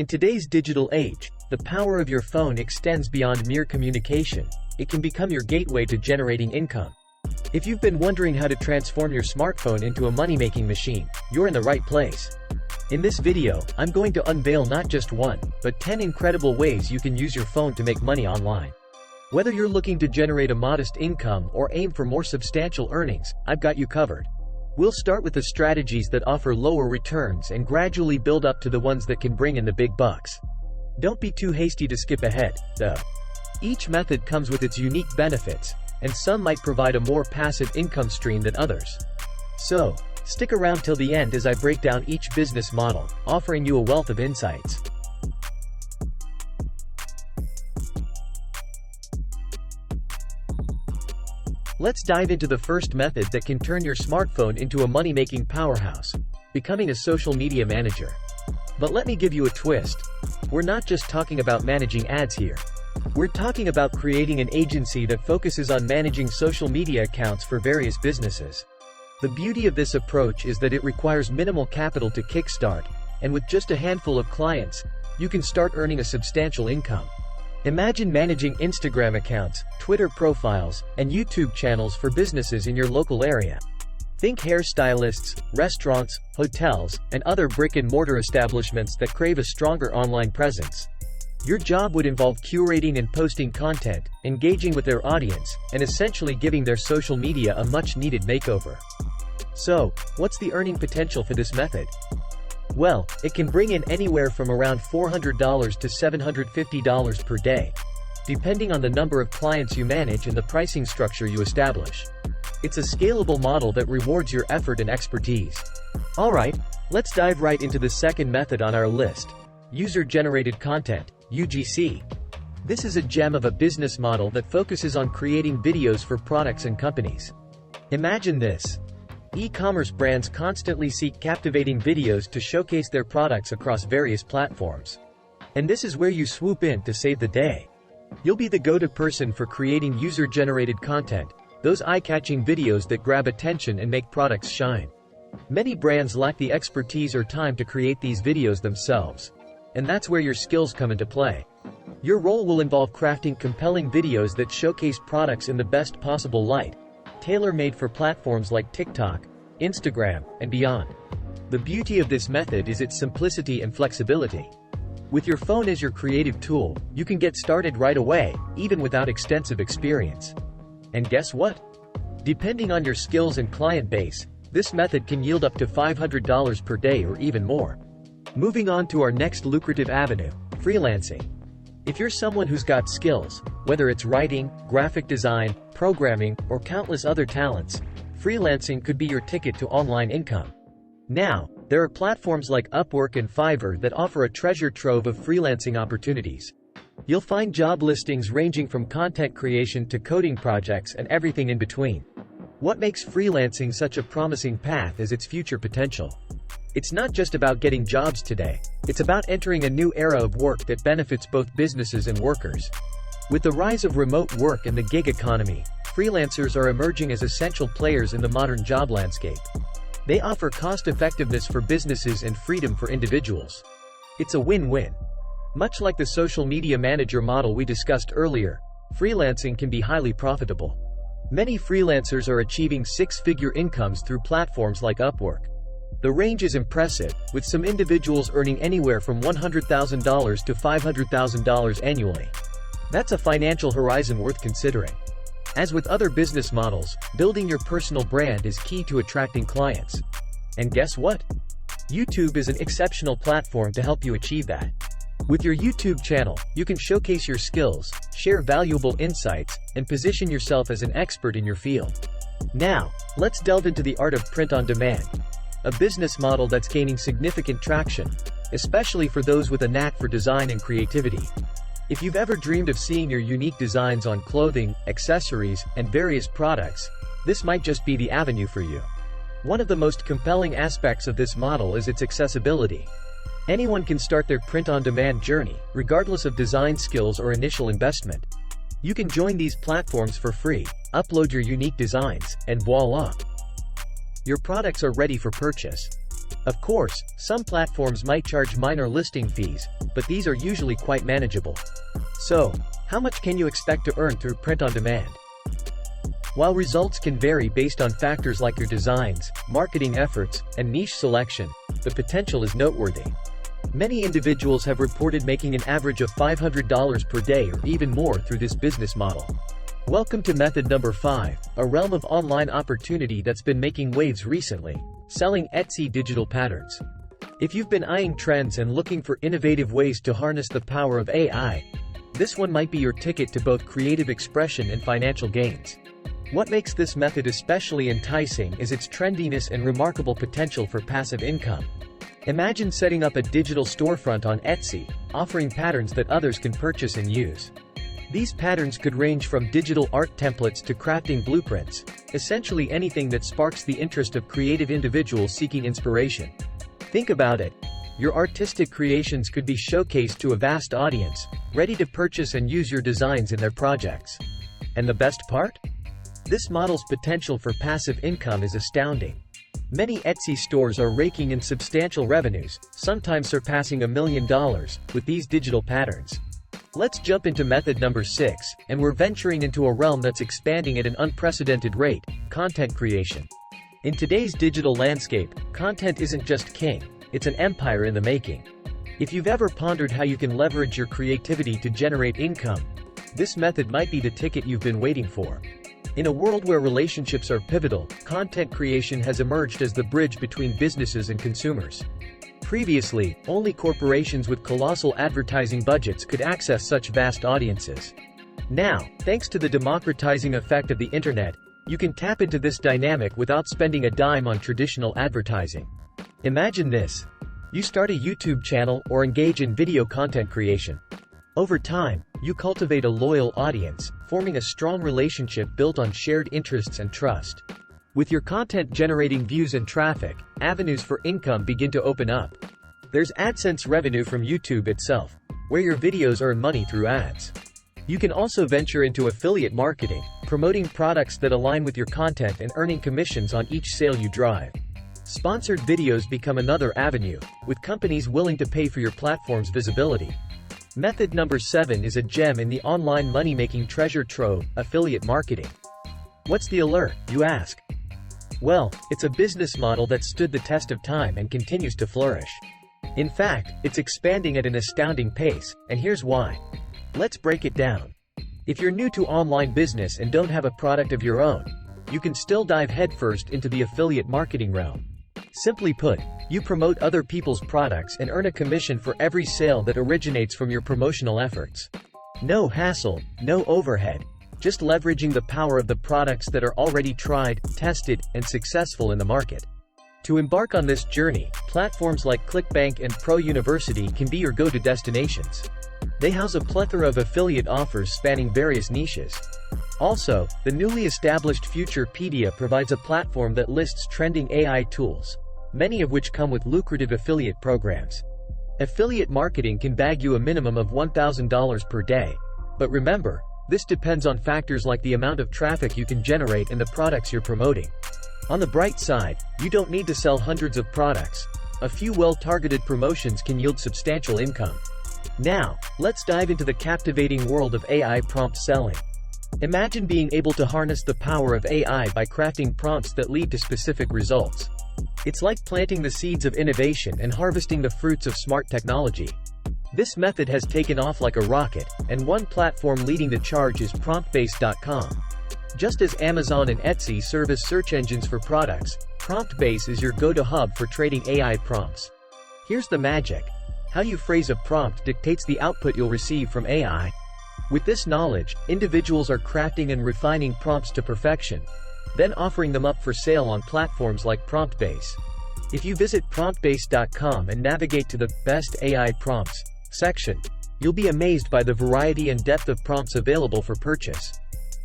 In today's digital age, the power of your phone extends beyond mere communication. It can become your gateway to generating income. If you've been wondering how to transform your smartphone into a money-making machine, you're in the right place. In this video, I'm going to unveil not just one, but 10 incredible ways you can use your phone to make money online. Whether you're looking to generate a modest income or aim for more substantial earnings, I've got you covered. We'll start with the strategies that offer lower returns and gradually build up to the ones that can bring in the big bucks. Don't be too hasty to skip ahead, though. Each method comes with its unique benefits, and some might provide a more passive income stream than others. So, stick around till the end as I break down each business model, offering you a wealth of insights. Let's dive into the first method that can turn your smartphone into a money-making powerhouse: becoming a social media manager. But let me give you a twist. We're not just talking about managing ads here. We're talking about creating an agency that focuses on managing social media accounts for various businesses. The beauty of this approach is that it requires minimal capital to kickstart, and with just a handful of clients, you can start earning a substantial income. Imagine managing Instagram accounts, Twitter profiles, and YouTube channels for businesses in your local area. Think hairstylists, restaurants, hotels, and other brick-and-mortar establishments that crave a stronger online presence. Your job would involve curating and posting content, engaging with their audience, and essentially giving their social media a much-needed makeover. So, what's the earning potential for this method? Well, it can bring in anywhere from around $400 to $750 per day, depending on the number of clients you manage and the pricing structure you establish. It's a scalable model that rewards your effort and expertise. Alright, let's dive right into the second method on our list: user-generated content, UGC. This is a gem of a business model that focuses on creating videos for products and companies. Imagine this. E-commerce brands constantly seek captivating videos to showcase their products across various platforms. And this is where you swoop in to save the day. You'll be the go-to person for creating user-generated content, those eye-catching videos that grab attention and make products shine. Many brands lack the expertise or time to create these videos themselves. And that's where your skills come into play. Your role will involve crafting compelling videos that showcase products in the best possible light, tailor-made for platforms like TikTok, Instagram, and beyond. The beauty of this method is its simplicity and flexibility. With your phone as your creative tool, you can get started right away, even without extensive experience. And guess what? Depending on your skills and client base, this method can yield up to $500 per day or even more. Moving on to our next lucrative avenue, freelancing. If you're someone who's got skills, whether it's writing, graphic design, programming, or countless other talents, freelancing could be your ticket to online income. Now, there are platforms like Upwork and Fiverr that offer a treasure trove of freelancing opportunities. You'll find job listings ranging from content creation to coding projects and everything in between. What makes freelancing such a promising path is its future potential. It's not just about getting jobs today, it's about entering a new era of work that benefits both businesses and workers. With the rise of remote work and the gig economy, freelancers are emerging as essential players in the modern job landscape. They offer cost-effectiveness for businesses and freedom for individuals. It's a win-win. Much like the social media manager model we discussed earlier, freelancing can be highly profitable. Many freelancers are achieving six-figure incomes through platforms like Upwork. The range is impressive, with some individuals earning anywhere from $100,000 to $500,000 annually. That's a financial horizon worth considering. As with other business models, building your personal brand is key to attracting clients. And guess what? YouTube is an exceptional platform to help you achieve that. With your YouTube channel, you can showcase your skills, share valuable insights, and position yourself as an expert in your field. Now, let's delve into the art of print on demand, a business model that's gaining significant traction, especially for those with a knack for design and creativity. If you've ever dreamed of seeing your unique designs on clothing, accessories, and various products, this might just be the avenue for you. One of the most compelling aspects of this model is its accessibility. Anyone can start their print-on-demand journey, regardless of design skills or initial investment. You can join these platforms for free, upload your unique designs, and voila! Your products are ready for purchase. Of course, some platforms might charge minor listing fees, but these are usually quite manageable. So, how much can you expect to earn through print on demand? While results can vary based on factors like your designs, marketing efforts, and niche selection, the potential is noteworthy. Many individuals have reported making an average of $500 per day or even more through this business model. Welcome to method number 5, a realm of online opportunity that's been making waves recently: selling Etsy digital patterns. If you've been eyeing trends and looking for innovative ways to harness the power of AI, this one might be your ticket to both creative expression and financial gains. What makes this method especially enticing is its trendiness and remarkable potential for passive income. Imagine setting up a digital storefront on Etsy, offering patterns that others can purchase and use. These patterns could range from digital art templates to crafting blueprints, essentially anything that sparks the interest of creative individuals seeking inspiration. Think about it. Your artistic creations could be showcased to a vast audience, ready to purchase and use your designs in their projects. And the best part? This model's potential for passive income is astounding. Many Etsy stores are raking in substantial revenues, sometimes surpassing $1 million, with these digital patterns. Let's jump into method number 6, and we're venturing into a realm that's expanding at an unprecedented rate: content creation. In today's digital landscape, content isn't just king, it's an empire in the making. If you've ever pondered how you can leverage your creativity to generate income, this method might be the ticket you've been waiting for. In a world where relationships are pivotal, content creation has emerged as the bridge between businesses and consumers. Previously, only corporations with colossal advertising budgets could access such vast audiences. Now, thanks to the democratizing effect of the internet, you can tap into this dynamic without spending a dime on traditional advertising. Imagine this. You start a YouTube channel or engage in video content creation. Over time, you cultivate a loyal audience, forming a strong relationship built on shared interests and trust. With your content generating views and traffic, avenues for income begin to open up. There's AdSense revenue from YouTube itself, where your videos earn money through ads. You can also venture into affiliate marketing, promoting products that align with your content and earning commissions on each sale you drive. Sponsored videos become another avenue, with companies willing to pay for your platform's visibility. Method number 7 is a gem in the online money-making treasure trove: affiliate marketing. What's the allure, you ask? Well, it's a business model that stood the test of time and continues to flourish. In fact, it's expanding at an astounding pace, and here's why. Let's break it down. If you're new to online business and don't have a product of your own, you can still dive headfirst into the affiliate marketing realm. Simply put, you promote other people's products and earn a commission for every sale that originates from your promotional efforts. No hassle, no overhead. Just leveraging the power of the products that are already tried, tested, and successful in the market. To embark on this journey, platforms like ClickBank and Pro University can be your go-to destinations. They house a plethora of affiliate offers spanning various niches. Also, the newly established Futurepedia provides a platform that lists trending AI tools, many of which come with lucrative affiliate programs. Affiliate marketing can bag you a minimum of $1,000 per day. But remember, this depends on factors like the amount of traffic you can generate and the products you're promoting. On the bright side, you don't need to sell hundreds of products. A few well-targeted promotions can yield substantial income. Now, let's dive into the captivating world of AI prompt selling. Imagine being able to harness the power of AI by crafting prompts that lead to specific results. It's like planting the seeds of innovation and harvesting the fruits of smart technology. This method has taken off like a rocket, and one platform leading the charge is promptbase.com. Just as Amazon and Etsy serve as search engines for products, Promptbase is your go-to hub for trading AI prompts. Here's the magic. How you phrase a prompt dictates the output you'll receive from AI. With this knowledge, individuals are crafting and refining prompts to perfection, then offering them up for sale on platforms like Promptbase. If you visit promptbase.com and navigate to the Best AI Prompts section, you'll be amazed by the variety and depth of prompts available for purchase.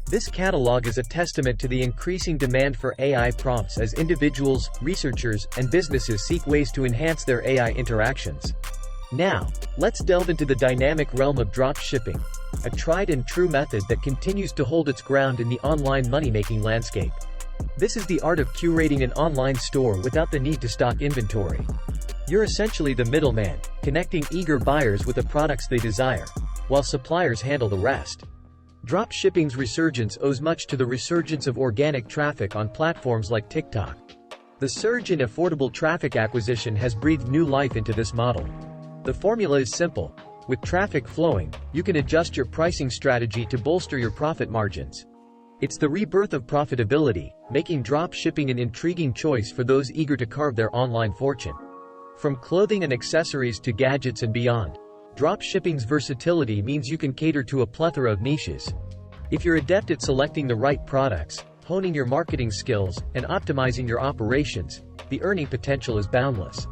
This catalog is a testament to the increasing demand for AI prompts as individuals, researchers, and businesses seek ways to enhance their AI interactions. Now, let's delve into the dynamic realm of drop shipping, a tried and true method that continues to hold its ground in the online money-making landscape. This is the art of curating an online store without the need to stock inventory. You're essentially the middleman, connecting eager buyers with the products they desire, while suppliers handle the rest. Dropshipping's resurgence owes much to the resurgence of organic traffic on platforms like TikTok. The surge in affordable traffic acquisition has breathed new life into this model. The formula is simple. With traffic flowing, you can adjust your pricing strategy to bolster your profit margins. It's the rebirth of profitability, making dropshipping an intriguing choice for those eager to carve their online fortune. From clothing and accessories to gadgets and beyond, dropshipping's versatility means you can cater to a plethora of niches. If you're adept at selecting the right products, honing your marketing skills, and optimizing your operations, the earning potential is boundless.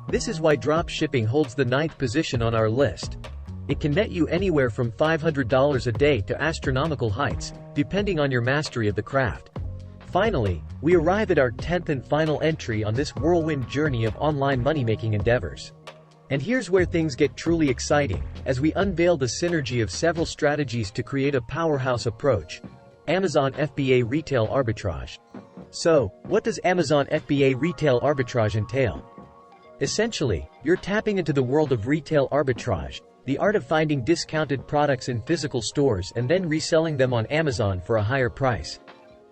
This is why dropshipping holds the 9th position on our list. It can net you anywhere from $500 a day to astronomical heights, depending on your mastery of the craft. Finally, we arrive at our 10th and final entry on this whirlwind journey of online money-making endeavors. And here's where things get truly exciting, as we unveil the synergy of several strategies to create a powerhouse approach. Amazon FBA Retail Arbitrage. So, what does Amazon FBA Retail Arbitrage entail? Essentially, you're tapping into the world of retail arbitrage, the art of finding discounted products in physical stores and then reselling them on Amazon for a higher price.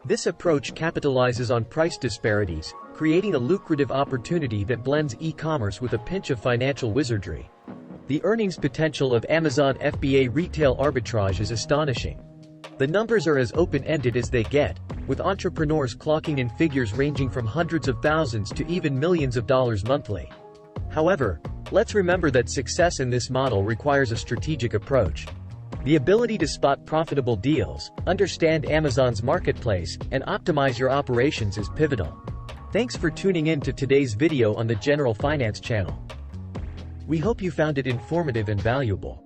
This approach capitalizes on price disparities, creating a lucrative opportunity that blends e-commerce with a pinch of financial wizardry. The earnings potential of Amazon FBA Retail Arbitrage is astonishing. The numbers are as open-ended as they get, with entrepreneurs clocking in figures ranging from hundreds of thousands to even millions of dollars monthly. However, let's remember that success in this model requires a strategic approach. The ability to spot profitable deals, understand Amazon's marketplace, and optimize your operations is pivotal. Thanks for tuning in to today's video on the General Finance channel. We hope you found it informative and valuable.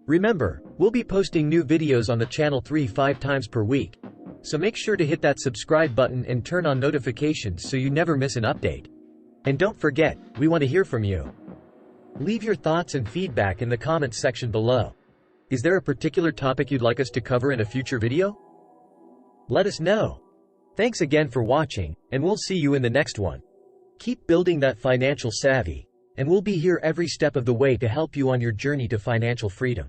Remember, we'll be posting new videos on the channel 3-5 times per week. So make sure to hit that subscribe button and turn on notifications so you never miss an update. And don't forget, we want to hear from you. Leave your thoughts and feedback in the comments section below. Is there a particular topic you'd like us to cover in a future video? Let us know. Thanks again for watching, and we'll see you in the next one. Keep building that financial savvy, and we'll be here every step of the way to help you on your journey to financial freedom.